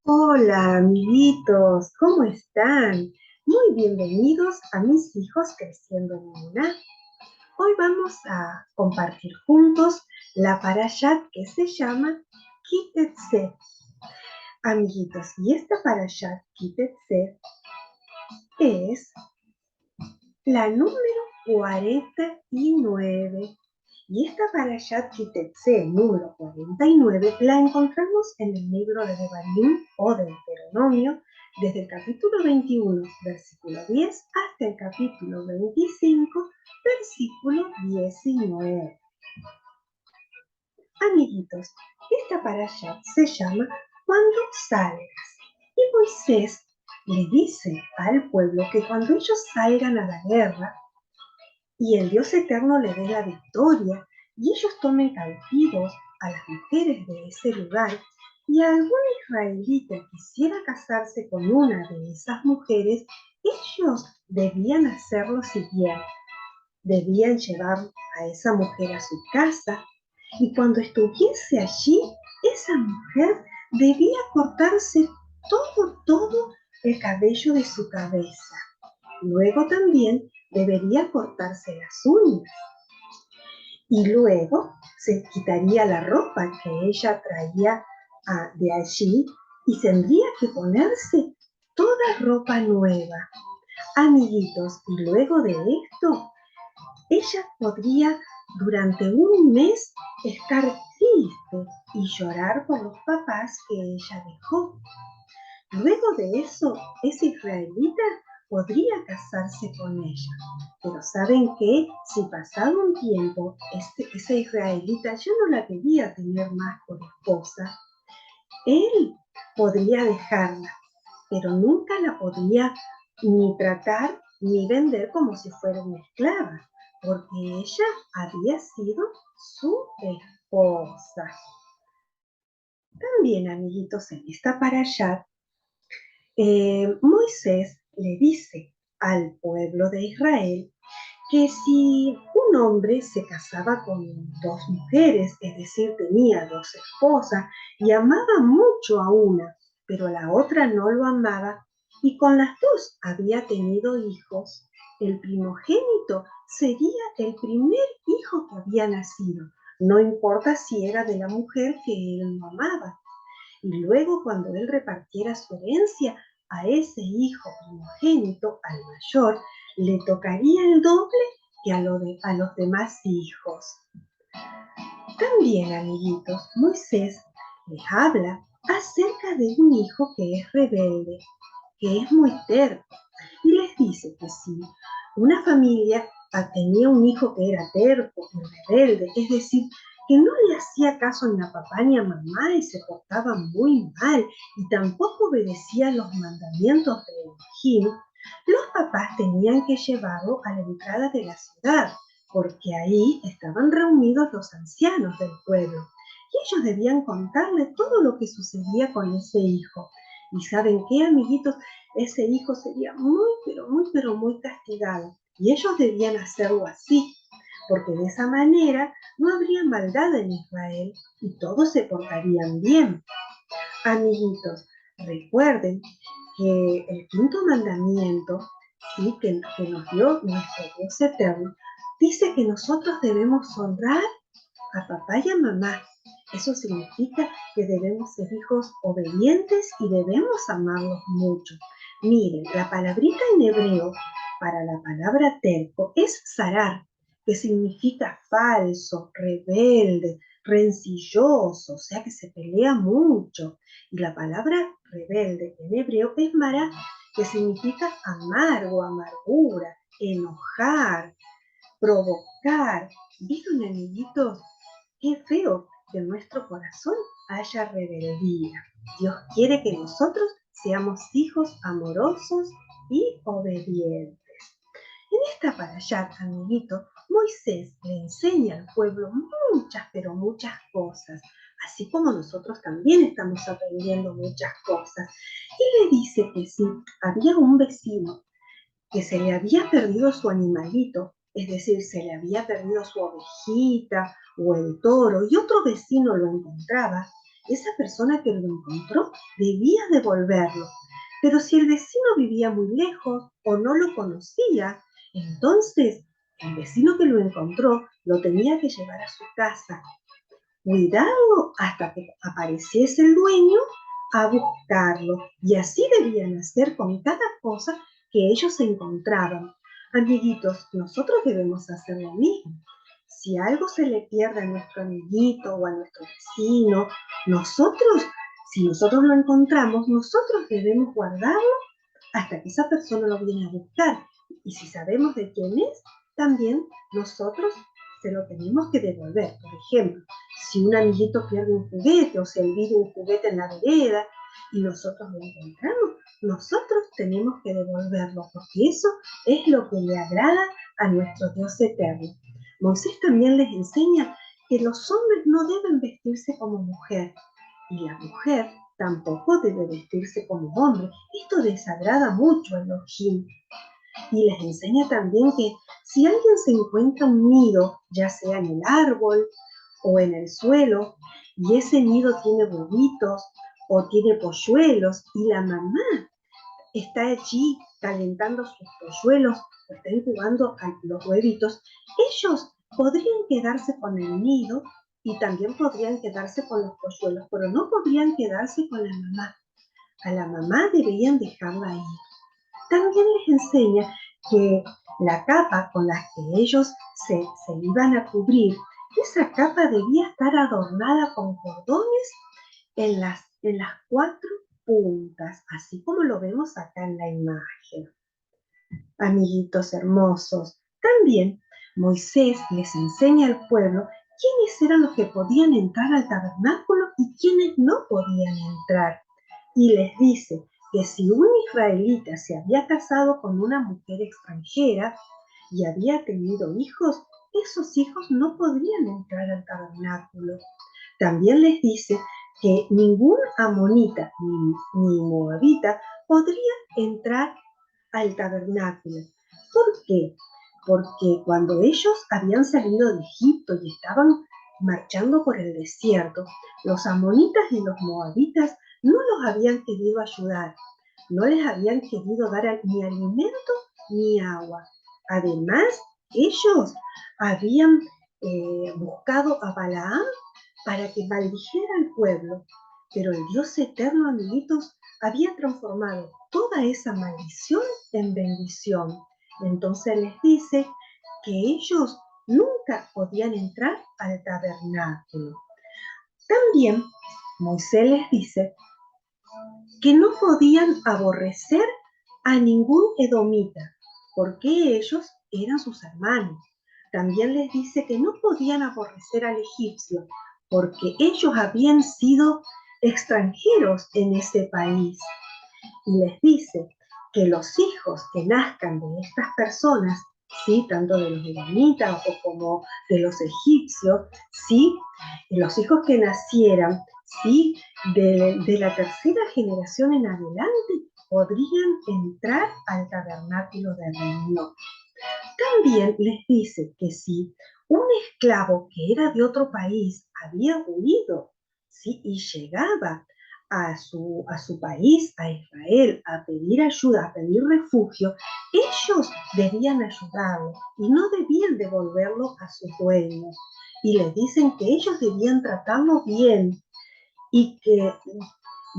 Hola, amiguitos, ¿cómo están? Muy bienvenidos a Mis Hijos Creciendo en Una. Hoy vamos a compartir juntos la parashat que se llama Kitetse. Amiguitos, y esta parashat Kitetse es la número 49. Y esta parashat Kitetse número 49 la encontramos en el libro de Devarim o de Deuteronomio, desde el capítulo 21, versículo 10, hasta el capítulo 25, versículo 19. Amiguitos, esta parashat se llama Cuando salgas. Y Moisés le dice al pueblo que cuando ellos salgan a la guerra, y el Dios eterno le dé la victoria, y ellos tomen cautivos a las mujeres de ese lugar, y algún israelita quisiera casarse con una de esas mujeres, ellos debían hacer lo siguiente: debían llevar a esa mujer a su casa, y cuando estuviese allí, esa mujer debía cortarse todo el cabello de su cabeza. Luego también debería cortarse las uñas y luego se quitaría la ropa que ella traía de allí y tendría que ponerse toda ropa nueva. Amiguitos, y luego de esto, ella podría durante un mes estar triste y llorar por los papás que ella dejó. Luego de eso, esa israelita podría casarse con ella. Pero ¿saben qué? Si pasado un tiempo, esa israelita ya no la debía tener más por esposa, él podría dejarla, pero nunca la podía ni tratar ni vender como si fuera una esclava, porque ella había sido su esposa. También, amiguitos, en esta parashat, Moisés le dice al pueblo de Israel que si un hombre se casaba con dos mujeres, es decir, tenía dos esposas y amaba mucho a una, pero la otra no lo amaba, y con las dos había tenido hijos, el primogénito sería el primer hijo que había nacido, no importa si era de la mujer que él no amaba. Y luego, cuando él repartiera su herencia a ese hijo primogénito, al mayor, le tocaría el doble que a los demás hijos. También, amiguitos, Moisés les habla acerca de un hijo que es rebelde, que es muy terco, y les dice que si una familia tenía un hijo que era terco y rebelde, es decir, que no le hacía caso ni a papá ni a mamá y se portaba muy mal y tampoco obedecía los mandamientos de Elohim, los papás tenían que llevarlo a la entrada de la ciudad, porque ahí estaban reunidos los ancianos del pueblo y ellos debían contarle todo lo que sucedía con ese hijo. ¿Y saben qué, amiguitos? Ese hijo sería muy castigado. Y ellos debían hacerlo así, porque de esa manera no habría maldad en Israel y todos se portarían bien. Amiguitos, recuerden que el quinto mandamiento, ¿sí? que nos dio nuestro Dios eterno, dice que nosotros debemos honrar a papá y a mamá. Eso significa que debemos ser hijos obedientes y debemos amarlos mucho. Miren, la palabrita en hebreo para la palabra terco es zarar, que significa falso, rebelde, rencilloso, o sea que se pelea mucho. Y la palabra rebelde en hebreo es mará, que significa amargo, amargura, enojar, provocar. ¿Vieron, amiguitos? Qué feo que en nuestro corazón haya rebeldía. Dios quiere que nosotros seamos hijos amorosos y obedientes. En esta parashat, amiguito, Moisés le enseña al pueblo muchas, pero muchas cosas, así como nosotros también estamos aprendiendo muchas cosas. Y le dice que si había un vecino que se le había perdido su animalito, es decir, se le había perdido su ovejita o el toro, y otro vecino lo encontraba, esa persona que lo encontró debía devolverlo. Pero si el vecino vivía muy lejos o no lo conocía, entonces el vecino que lo encontró lo tenía que llevar a su casa, cuidarlo hasta que apareciese el dueño a buscarlo. Y así debían hacer con cada cosa que ellos encontraban. Amiguitos, nosotros debemos hacer lo mismo. Si algo se le pierde a nuestro amiguito o a nuestro vecino, nosotros, si nosotros lo encontramos, nosotros debemos guardarlo hasta que esa persona lo viene a buscar. Y si sabemos de quién es, también nosotros se lo tenemos que devolver. Por ejemplo, si un amiguito pierde un juguete o se olvida un juguete en la vereda y nosotros lo encontramos, nosotros tenemos que devolverlo, porque eso es lo que le agrada a nuestro Dios eterno. Moisés también les enseña que los hombres no deben vestirse como mujer y la mujer tampoco debe vestirse como hombre. Esto desagrada mucho a Elohim. Y les enseña también que si alguien se encuentra un nido, ya sea en el árbol o en el suelo, y ese nido tiene huevitos o tiene polluelos, y la mamá está allí calentando sus polluelos o está incubando los huevitos, ellos podrían quedarse con el nido y también podrían quedarse con los polluelos, pero no podrían quedarse con la mamá. A la mamá deberían dejarla ahí. También les enseña que la capa con la que ellos se iban a cubrir, esa capa debía estar adornada con cordones en las cuatro puntas, así como lo vemos acá en la imagen. Amiguitos hermosos, también Moisés les enseña al pueblo quiénes eran los que podían entrar al tabernáculo y quiénes no podían entrar. Y les dice que si un israelita se había casado con una mujer extranjera y había tenido hijos, esos hijos no podrían entrar al tabernáculo. También les dice que ningún amonita ni moabita podría entrar al tabernáculo. ¿Por qué? Porque cuando ellos habían salido de Egipto y estaban marchando por el desierto, los amonitas y los moabitas no los habían querido ayudar, no les habían querido dar ni alimento ni agua. Además, ellos habían buscado a Balaam para que maldijera al pueblo, pero el Dios eterno, amiguitos, había transformado toda esa maldición en bendición. Entonces les dice que ellos nunca podían entrar al tabernáculo. También Moisés les dice que no podían aborrecer a ningún edomita, porque ellos eran sus hermanos. También les dice que no podían aborrecer al egipcio, porque ellos habían sido extranjeros en ese país. Y les dice que los hijos que nazcan de estas personas, ¿sí? Tanto de los edomitas o como de los egipcios, ¿sí? Y los hijos que nacieran, ¿sí? De la tercera generación en adelante, podrían entrar al tabernáculo de reunión. También les dice que si un esclavo que era de otro país había huido, ¿sí? Y llegaba a su país, a Israel, a pedir ayuda, a pedir refugio, ellos debían ayudarlo y no debían devolverlo a sus dueños. Y les dicen que ellos debían tratarlo bien y que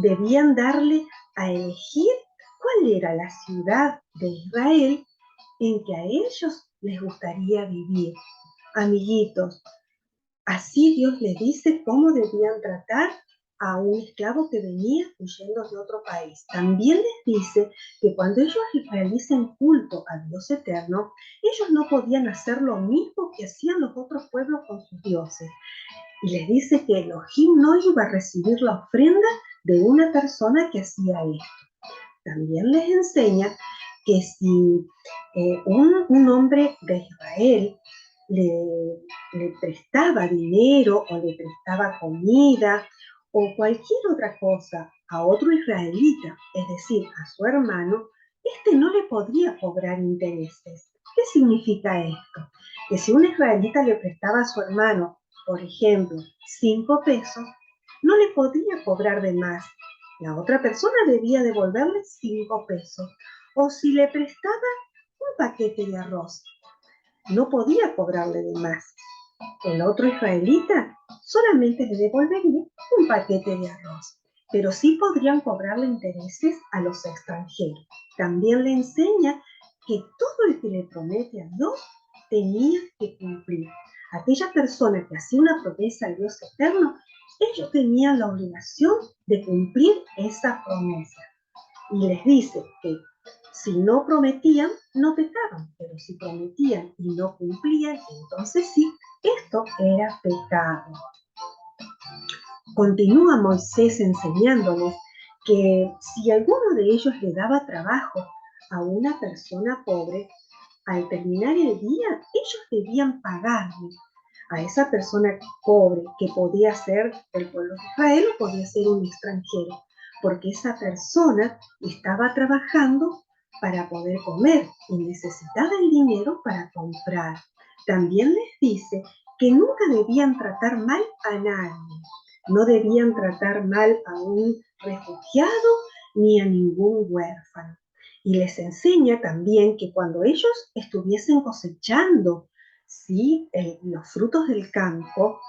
debían darle a elegir cuál era la ciudad de Israel en que a ellos les gustaría vivir. Amiguitos, así Dios les dice cómo debían tratar a un esclavo que venía huyendo de otro país. También les dice que cuando ellos realicen culto al Dios eterno, ellos no podían hacer lo mismo que hacían los otros pueblos con sus dioses. Y les dice que Elohim no iba a recibir la ofrenda de una persona que hacía esto. También les enseña que si un hombre de Israel le prestaba dinero o le prestaba comida o cualquier otra cosa a otro israelita, es decir, a su hermano, este no le podría cobrar intereses. ¿Qué significa esto? Que si un israelita le prestaba a su hermano, por ejemplo, 5 pesos, no le podía cobrar de más. La otra persona debía devolverle 5 pesos. O si le prestaba un paquete de arroz, no podía cobrarle de más. El otro israelita solamente le devolvería un paquete de arroz, pero sí podrían cobrarle intereses a los extranjeros. También le enseña que todo el que le promete a Dios tenía que cumplir. Aquella persona que hacía una promesa al Dios eterno, ellos tenían la obligación de cumplir esa promesa. Y les dice que si no prometían, no pecaban, pero si prometían y no cumplían, entonces sí, esto era pecado. Continúa Moisés enseñándoles que si alguno de ellos le daba trabajo a una persona pobre, al terminar el día, ellos debían pagarle a esa persona pobre, que podía ser del pueblo de Israel o podía ser un extranjero, porque esa persona estaba trabajando para poder comer y necesitaba el dinero para comprar. También les dice que nunca debían tratar mal a nadie, no debían tratar mal a un refugiado ni a ningún huérfano. Y les enseña también que cuando ellos estuviesen cosechando, ¿sí?, los frutos del campo,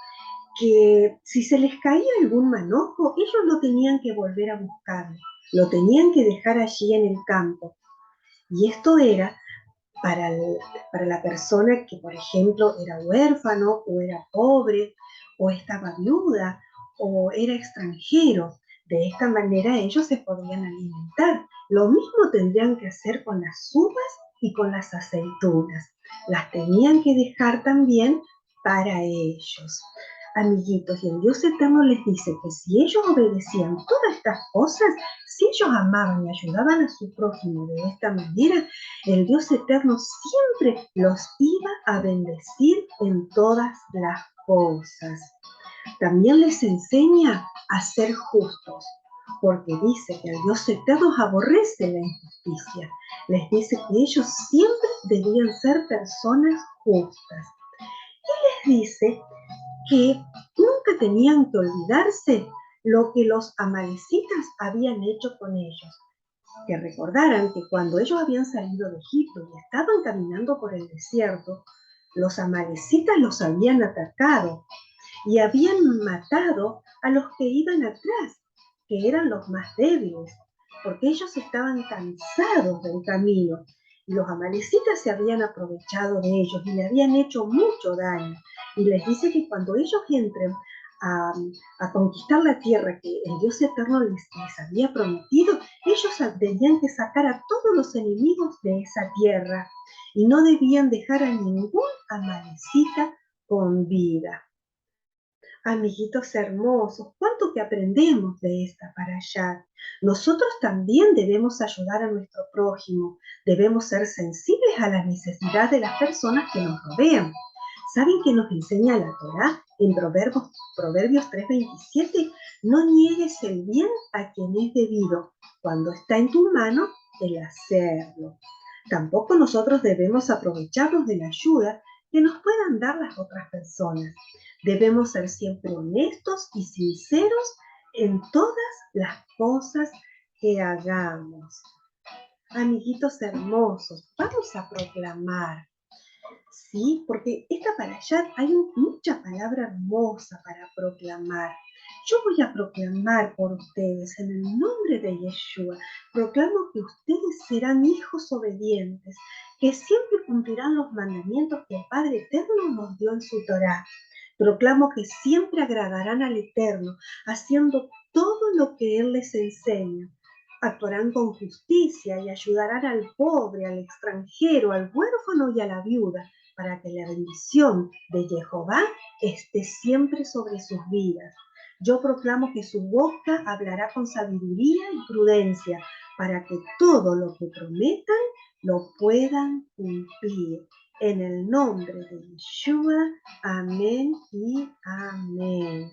que si se les caía algún manojo, ellos lo tenían que volver a buscar, lo tenían que dejar allí en el campo. Y esto era para, para la persona que, por ejemplo, era huérfano o era pobre o estaba viuda o era extranjero. De esta manera ellos se podían alimentar. Lo mismo tendrían que hacer con las uvas y con las aceitunas. Las tenían que dejar también para ellos. Amiguitos, y el Dios eterno les dice que si ellos obedecían todas estas cosas, si ellos amaban y ayudaban a su prójimo de esta manera, el Dios eterno siempre los iba a bendecir en todas las cosas. También les enseña a ser justos, porque dice que el Dios eterno aborrece la injusticia. Les dice que ellos siempre debían ser personas justas. Y les dice que nunca tenían que olvidarse lo que los amalecitas habían hecho con ellos. Que recordaran que cuando ellos habían salido de Egipto y estaban caminando por el desierto, los amalecitas los habían atacado y habían matado a los que iban atrás, que eran los más débiles, porque ellos estaban cansados del camino y los amalecitas se habían aprovechado de ellos y le habían hecho mucho daño. Y les dice que cuando ellos entren a, a conquistar la tierra que el Dios eterno les había prometido, ellos tenían que sacar a todos los enemigos de esa tierra y no debían dejar a ningún amalecita con vida. Amiguitos hermosos, cuánto que aprendemos de esta parashá. Nosotros también debemos ayudar a nuestro prójimo, debemos ser sensibles a las necesidades de las personas que nos rodean. ¿Saben qué nos enseña la Torá en Proverbios 3:27? No niegues el bien a quien es debido, cuando está en tu mano el hacerlo. Tampoco nosotros debemos aprovecharnos de la ayuda que nos puedan dar las otras personas. Debemos ser siempre honestos y sinceros en todas las cosas que hagamos. Amiguitos hermosos, vamos a proclamar, ¿sí? Porque esta parashá hay mucha palabra hermosa para proclamar. Yo voy a proclamar por ustedes en el nombre de Yeshua. Proclamo que ustedes serán hijos obedientes, que siempre cumplirán los mandamientos que el Padre Eterno nos dio en su Torá. Proclamo que siempre agradarán al Eterno, haciendo todo lo que Él les enseña. Actuarán con justicia y ayudarán al pobre, al extranjero, al huérfano y a la viuda, para que la bendición de Jehová esté siempre sobre sus vidas. Yo proclamo que su boca hablará con sabiduría y prudencia, para que todo lo que prometan lo puedan cumplir. En el nombre de Yeshua, amén y amén.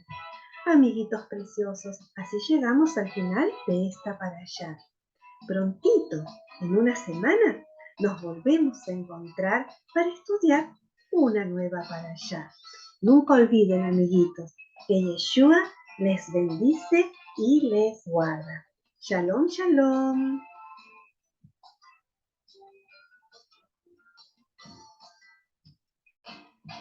Amiguitos preciosos, así llegamos al final de esta parashá. Prontito, en una semana, nos volvemos a encontrar para estudiar una nueva parashá. Nunca olviden, amiguitos, que Yeshua les bendice y les guarda. Shalom, shalom.